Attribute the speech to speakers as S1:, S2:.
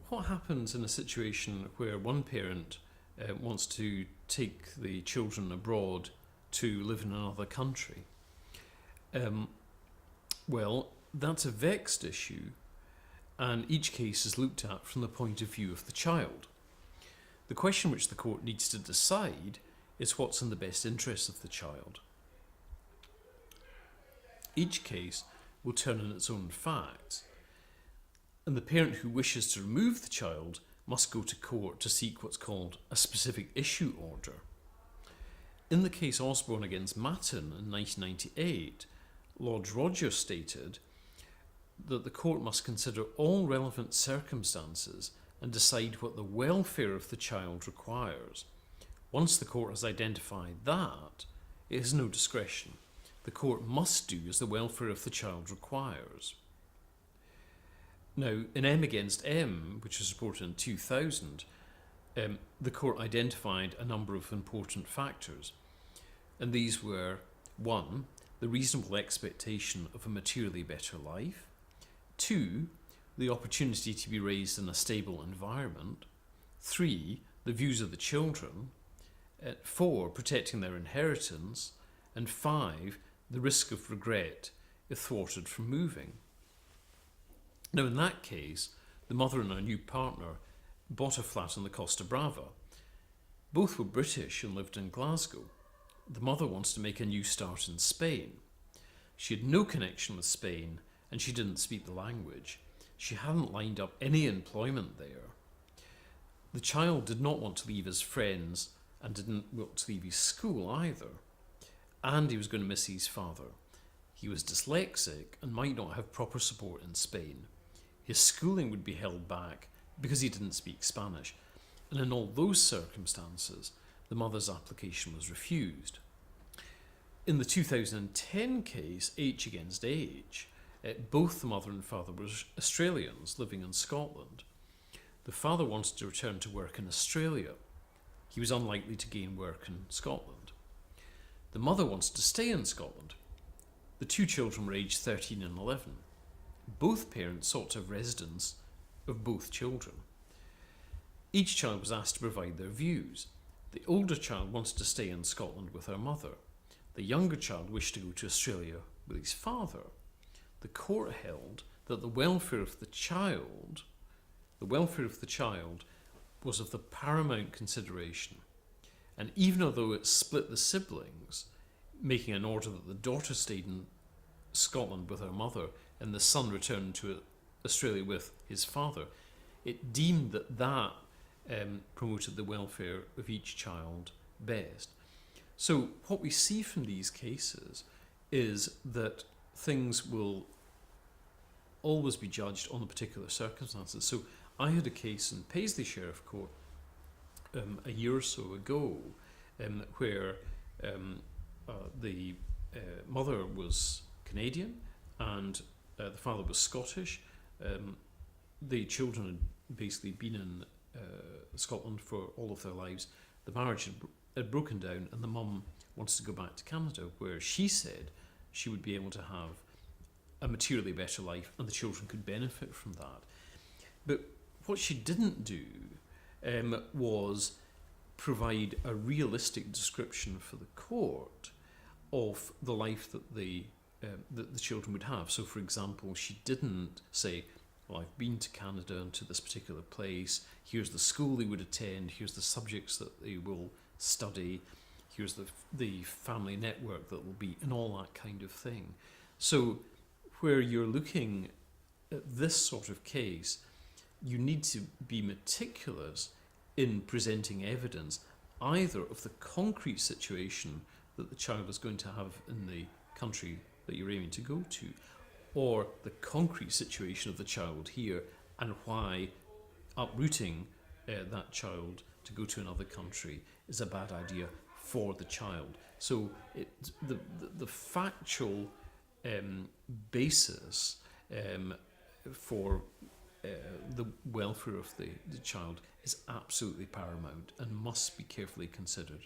S1: what happens in a situation where one parent wants to take the children abroad to live in another country? Well, that's a vexed issue, and each case is looked at from the point of view of the child. The question which the court needs to decide is what's in the best interest of the child. Each case will turn on its own facts, and the parent who wishes to remove the child must go to court to seek what's called a specific issue order. In the case Osborne against Matton in 1998, Lord Rogers stated that the court must consider all relevant circumstances and decide what the welfare of the child requires. Once the court has identified that, it has no discretion. The court must do as the welfare of the child requires. Now, in M against M, which was reported in 2000, the court identified a number of important factors. And these were: 1, the reasonable expectation of a materially better life; 2, the opportunity to be raised in a stable environment; 3, the views of the children; 4, protecting their inheritance; and 5, the risk of regret if thwarted from moving. Now, in that case, the mother and her new partner bought a flat on the Costa Brava. Both were British and lived in Glasgow. The mother wants to make a new start in Spain. She had no connection with Spain, and she didn't speak the language. She hadn't lined up any employment there. The child did not want to leave his friends and didn't want to leave his school either. And he was going to miss his father. He was dyslexic and might not have proper support in Spain. His schooling would be held back because he didn't speak Spanish. And in all those circumstances, the mother's application was refused. In the 2010 case, H against H, both the mother and father were Australians living in Scotland. The father wanted to return to work in Australia. He was unlikely to gain work in Scotland. The mother wanted to stay in Scotland. The two children were aged 13 and 11. Both parents sought to have residence of both children. Each child was asked to provide their views. The older child wanted to stay in Scotland with her mother. The younger child wished to go to Australia with his father. The court held that the welfare of the child was of the paramount consideration. And even although it split the siblings, making an order that the daughter stayed in Scotland with her mother and the son returned to Australia with his father, it deemed that promoted the welfare of each child best. So what we see from these cases is that things will always be judged on the particular circumstances. So I had a case in Paisley Sheriff Court a year or so ago where the mother was Canadian and the father was Scottish. The children had basically been in Scotland for all of their lives. The marriage had broken down and the mum wanted to go back to Canada, where she said she would be able to have a materially better life and the children could benefit from that. But what she didn't do was provide a realistic description for the court of the life that the children would have. So, for example, she didn't say, well, I've been to Canada and to this particular place, here's the school they would attend, here's the subjects that they will study, here's the family network that will be, and all that kind of thing. So where you're looking at this sort of case, you need to be meticulous in presenting evidence either of the concrete situation that the child is going to have in the country that you're aiming to go to, or the concrete situation of the child here and why uprooting that child to go to another country is a bad idea for the child. So the factual basis for the welfare of the child is absolutely paramount and must be carefully considered.